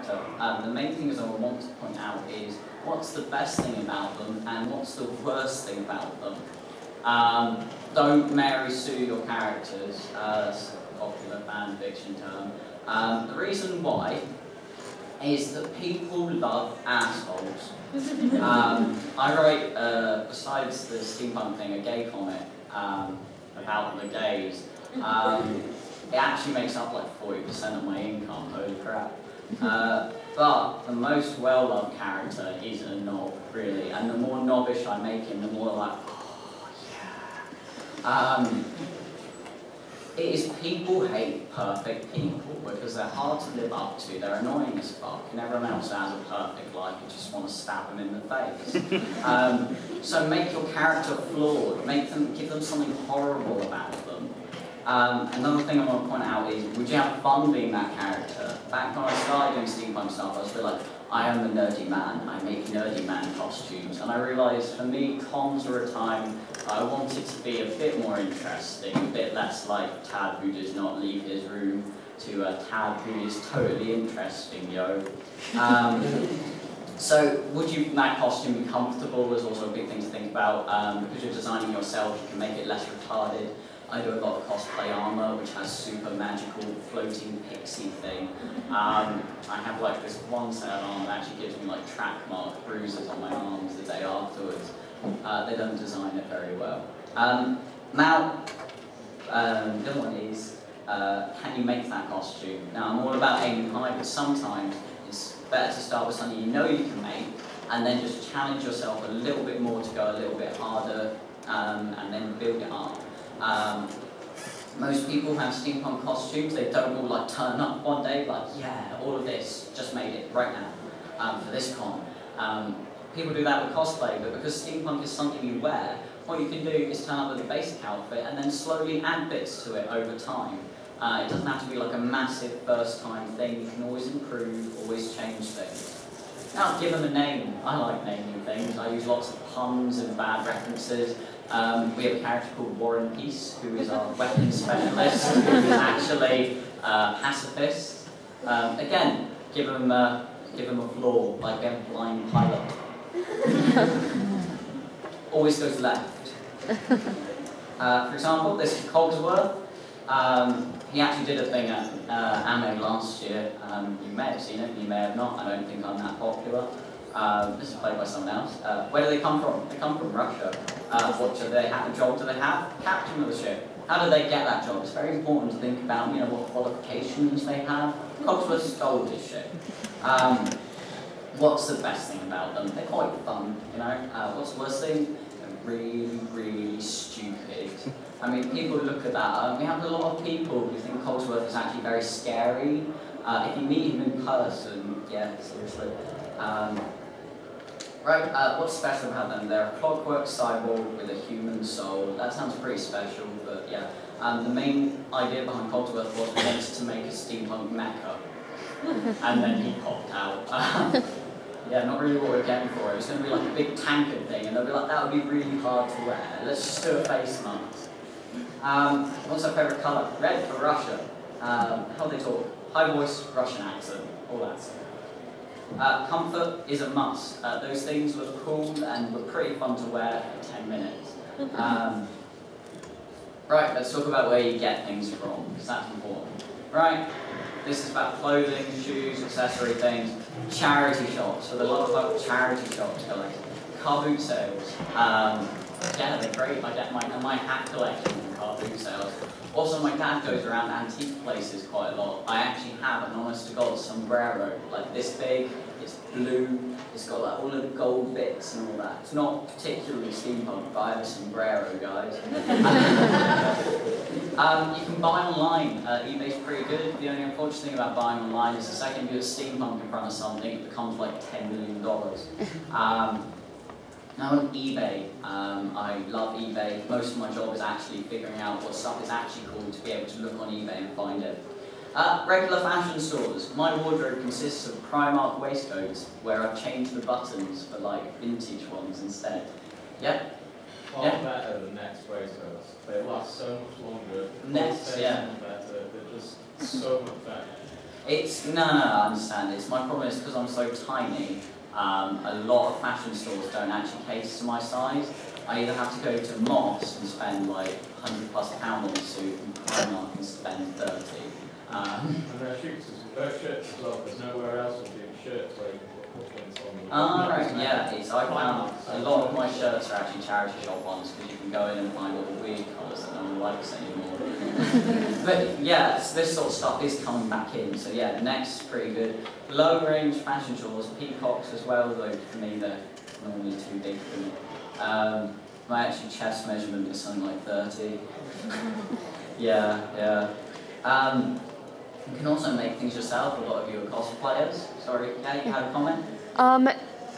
character. The main things I want to point out is what's the best thing about them and what's the worst thing about them. Don't Mary Sue your characters, that's a popular fan fiction term. The reason why is that people love assholes. I write, besides the steampunk thing, a gay comic about the gays. It actually makes up like 40% of my income, holy crap. But the most well-loved character is a knob, really, and the more knobbish I make him, the more like, oh yeah. It is people hate perfect people because they're hard to live up to, they're annoying as fuck, and everyone else has a perfect life, you just want to stab them in the face. So make your character flawed, give them something horrible about them. Another thing I want to point out is, would you have fun being that character? Back when I started doing steampunk stuff, I was a bit like, I am a nerdy man, I make nerdy man costumes, and I realised for me, cons were a time I wanted to be a bit more interesting, a bit less like Tad who does not leave his room, to a Tad who is totally interesting, yo. So, would that costume be comfortable is also a big thing to think about. Because you're designing yourself, you can make it less retarded. I do a lot of cosplay armor, which has super magical floating pixie thing. I have like this one set of armor that actually gives me like track mark bruises on my arms the day afterwards. They don't design it very well. Now, the other one is, can you make that costume? Now, I'm all about aiming high, but sometimes it's better to start with something you know you can make, and then just challenge yourself a little bit more to go a little bit harder, and then build it up. Most people have steampunk costumes, they don't all like turn up one day like, yeah, all of this, just made it right now, for this con. People do that with cosplay, but because steampunk is something you wear, what you can do is turn up with a basic outfit and then slowly add bits to it over time. It doesn't have to be like a massive first time thing, you can always improve, always change things. Now, give them a name. I like naming things. I use lots of puns and bad references. We have a character called War and Peace, who is our weapons specialist, who is actually a pacifist. Again, give them a flaw, like a blind pilot. Always goes left. For example, this is Cogsworth. He actually did a thing at Ame last year. You may have seen it, you may have not. I don't think I'm that popular. This is played by someone else. Where do they come from? They come from Russia. What do they have? A job do they have? Captain of the ship. How do they get that job? It's very important to think about, what qualifications they have. Cogsworth stole this ship. What's the best thing about them? They're quite fun, What's the worst thing? They're really, really stupid. I mean, people look at that. We have a lot of people who think Cogsworth is actually very scary. If you meet him in person, yeah, seriously. What's special about them? They're a clockwork cyborg with a human soul. That sounds pretty special, but yeah. The main idea behind Cogsworth was we wanted to make a steampunk mecha. And then he popped out. Yeah, not really what we were getting for. It was going to be like a big tankard thing, and they'll be like, that would be really hard to wear. Let's just do a face mask. What's our favourite colour? Red for Russia. How do they talk? High voice, Russian accent, all that stuff. Comfort is a must. Those things look cool and look pretty fun to wear for 10 minutes. Right, let's talk about where you get things from, because that's important. Right, this is about clothing, shoes, accessory things, charity shops. So there's a lot of charity shops going. Car boot sales. Yeah, they're great. I get my hat collection from car boot sales. Also, my dad goes around antique places quite a lot. I actually have an honest-to-God sombrero, like this big, it's blue, it's got like all of the gold bits and all that. It's not particularly steampunk, but I have a sombrero, guys. You can buy online. eBay's pretty good. The only unfortunate thing about buying online is the second you put steampunk in front of something, it becomes like $10 million. Now on eBay, I love eBay. Most of my job is actually figuring out what stuff is actually cool to be able to look on eBay and find it. Regular fashion stores. My wardrobe consists of Primark waistcoats where I've changed the buttons for like vintage ones instead. Yep. Far better than Next waistcoats. They last so much longer. Next, yeah. Better. They're just so much better. It's, no, I understand. It's, my problem is because I'm so tiny, a lot of fashion stores don't actually cater to my size. I either have to go to Moss and spend like £100+ on a suit, and Primark and spend 30. And there are shirts as well. There's nowhere else with doing shirts where you can put footprints on them. Oh, right, yeah. I found a lot of my shirts are actually charity shop ones because you can go in and find all the weird colours that no one likes anymore. But yeah, this sort of stuff is coming back in. So yeah, Next is pretty good. Low range fashion shawls, peacocks as well, though for me they're normally too big for me. My actual chest measurement is something like 30. Yeah. You can also make things yourself. A lot of you are cosplayers. Sorry, yeah, you had a comment?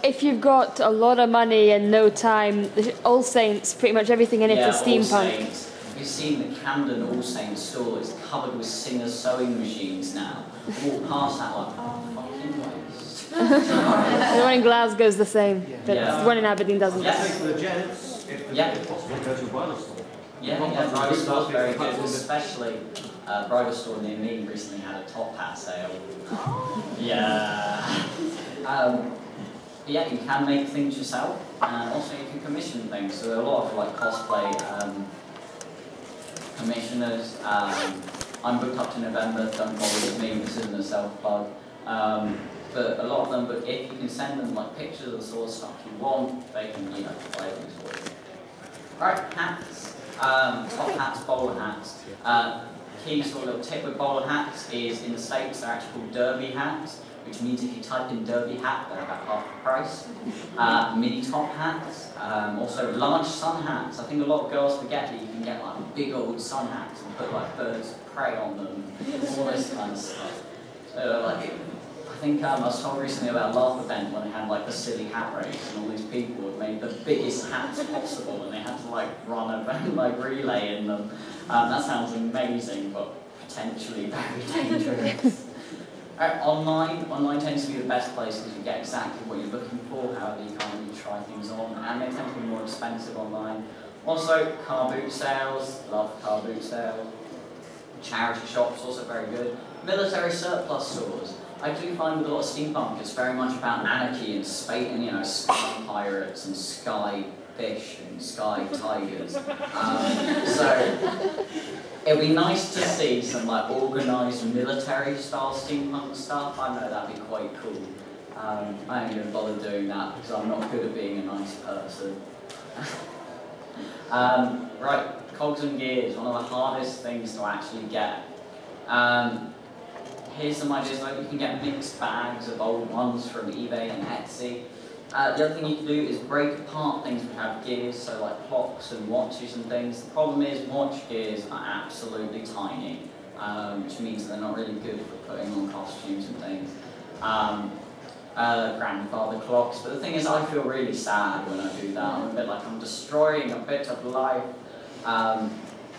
If you've got a lot of money and no time, All Saints, pretty much everything in it is steampunk. All Saints. You've seen the Camden All Saints store. It's covered with Singer's sewing machines now. Walk past that like, fucking waste. The one in Glasgow is the same, but the one in Aberdeen doesn't. Yes. For the gents, if possible, go to a bridal store. Yeah, bridal store's very good, especially bridal store near me recently had a top hat sale. Yeah. Yeah, you can make things yourself, and also you can commission things. So there are a lot of like cosplay commissioners. I'm booked up to November. Don't bother with me. This isn't a self-plug. But a lot of them. But if you can send them like pictures of the sort of stuff you want, they can buy things for you. Right, hats. Top hats, bowler hats. Key sort of little tip with bowler hats is in the States they're actually called derby hats, which means if you type in derby hat, they're about half the price. Mini top hats, also large sun hats. I think a lot of girls forget that you can get like big old sun hats and put like birds of prey on them, all this kind of stuff. So like, I think I was told recently about a Laugh event when they had like the silly hat race and all these people had made the biggest hats possible and they had to like run a like relay in them. That sounds amazing, but potentially very dangerous. Online tends to be the best place because you get exactly what you're looking for, however you can't really try things on, and they tend to be more expensive online. Also, car boot sales, love car boot sales. Charity shops, also very good. Military surplus stores. I do find with a lot of steampunk, it's very much about anarchy and space, and sky pirates and sky fish and sky tigers. So it'd be nice to see some like organised military style steampunk stuff. I know that'd be quite cool. I ain't gonna bother doing that because I'm not good at being a nice person. Right, cogs and gears, one of the hardest things to actually get. Here's some ideas, like you can get mixed bags of old ones from eBay and Etsy. The other thing you can do is break apart things which have gears, so like clocks and watches and things. The problem is watch gears are absolutely tiny, which means they're not really good for putting on costumes and things. Grandfather clocks, but the thing is I feel really sad when I do that. I'm a bit like I'm destroying a bit of life.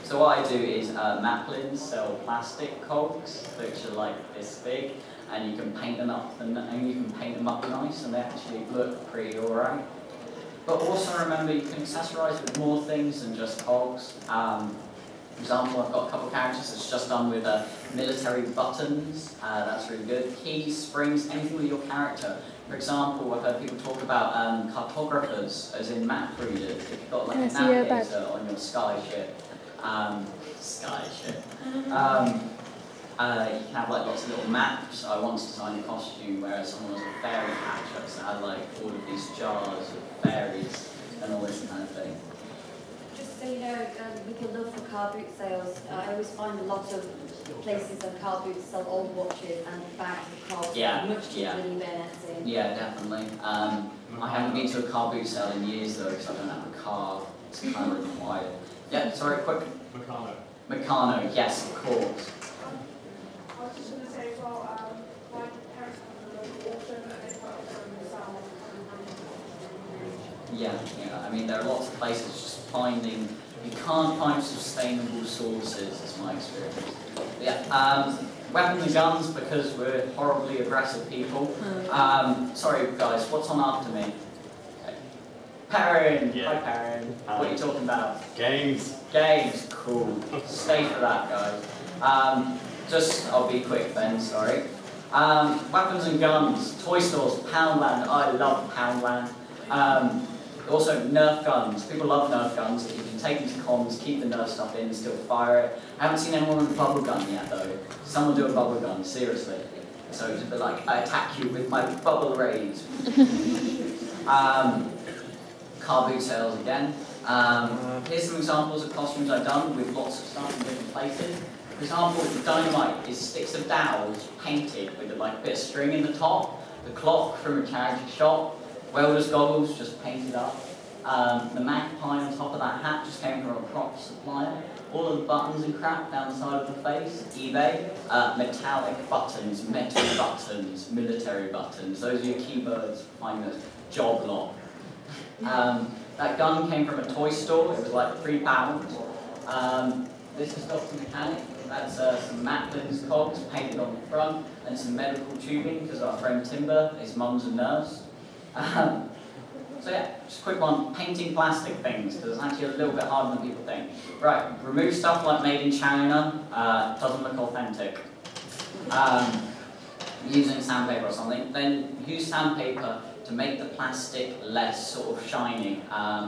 So what I do is Maplins sell plastic cogs, which are like this big, and you can paint them up nice, and they actually look pretty alright. But also remember, you can accessorize with more things than just cogs. For example, I've got a couple of characters that's just done with military buttons. That's really good. Keys, springs, anything with your character. For example, I've heard people talk about cartographers, as in map readers. If you've got like a navigator on your sky ship. You can have like lots of little maps. I once designed a costume where someone was a fairy catcher, so I had like all of these jars of fairies and all this kind of thing. Just so you know, we can look for car boot sales. I always find a lot of places that car boots sell old watches and bags of cars. Much cheaper than eBay and Etsy. Yeah, definitely. I haven't been to a car boot sale in years though, because I don't have a car. It's kind of required. Yeah, sorry, quick. Meccano, yes, of course. I was just going to say as well, my parents have a local auction and they've got some Yeah, I mean, there are lots of places just finding, you can't find sustainable sources, is my experience. Yeah, weapons and guns, because we're horribly aggressive people. Sorry guys, what's on after me? Perrin! Hi Perrin. What are you talking about? Games. Games, cool. Stay for that guys. I'll be quick then, sorry. Weapons and guns, toy stores, Poundland. I love Poundland. Also, Nerf guns. People love Nerf guns. You can take them to cons, keep the Nerf stuff in, and still fire it. I haven't seen anyone with a bubble gun yet, though. Someone do a bubble gun, seriously. So it's a bit like, I attack you with my bubble rays. Car boot sales again. Here's some examples of costumes I've done with lots of stuff in different places. For example, the dynamite is sticks of dowels painted with like a bit of string in the top. The clock from a charity shop. Welder's goggles just painted up. The magpie on top of that hat just came from a prop supplier. All of the buttons and crap down the side of the face, eBay. Metallic buttons, metal buttons, military buttons. Those are your keywords. Find those. Job lock. That gun came from a toy store. It was like £3. This is Dr. Mechanic. That's some Macklin's cogs painted on the front, and some medical tubing because our friend Timber, his mum's a nurse. So yeah, just a quick one, painting plastic things, because it's actually a little bit harder than people think. Right, remove stuff like made in China, doesn't look authentic. Using sandpaper or something, then use sandpaper to make the plastic less sort of shiny,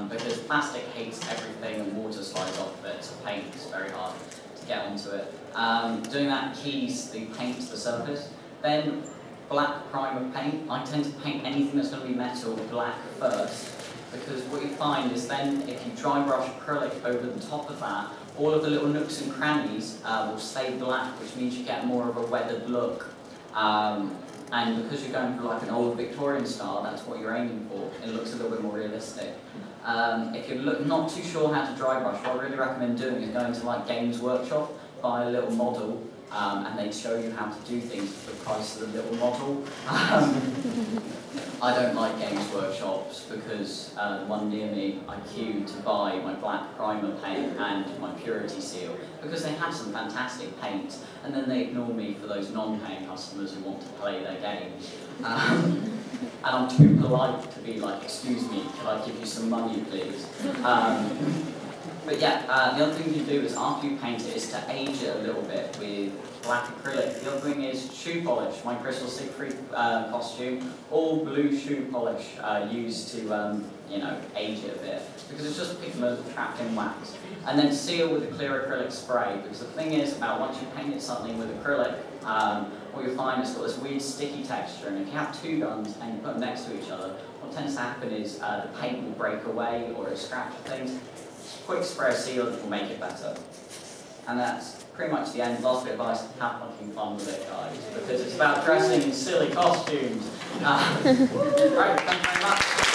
because plastic hates everything and water slides off of it, so paint is very hard to get onto it. Doing that keys the paint to the surface. Then black primer paint. I tend to paint anything that's going to be metal black first, because what you find is then if you dry brush acrylic over the top of that, all of the little nooks and crannies will stay black, which means you get more of a weathered look. And because you're going for like an old Victorian style, that's what you're aiming for. It looks a little bit more realistic. If you're not too sure how to dry brush, what I really recommend doing is going to like Games Workshop, buy a little model, and they show you how to do things for the price of the little model. I don't like Games Workshops because one near me I queued to buy my black primer paint and my purity seal because they have some fantastic paint, and then they ignore me for those non-paying customers who want to play their games. And I'm too polite to be like, excuse me, could I give you some money please? But yeah, the other thing you do is after you paint it is to age it a little bit with black acrylic. The other thing is shoe polish. My Crystal Siegfried costume, all blue shoe polish used to age it a bit because it's just pigment trapped in wax. And then seal with a clear acrylic spray, because the thing is about once you painted something with acrylic, what you'll find is it's got this weird sticky texture, and if you have two guns and you put them next to each other, what tends to happen is the paint will break away or it'll scratch things. Quick spray of seal will make it better. And that's pretty much the end. Last bit of advice, have fucking fun with it, guys, because it's about dressing in silly costumes. Right, thank you very much.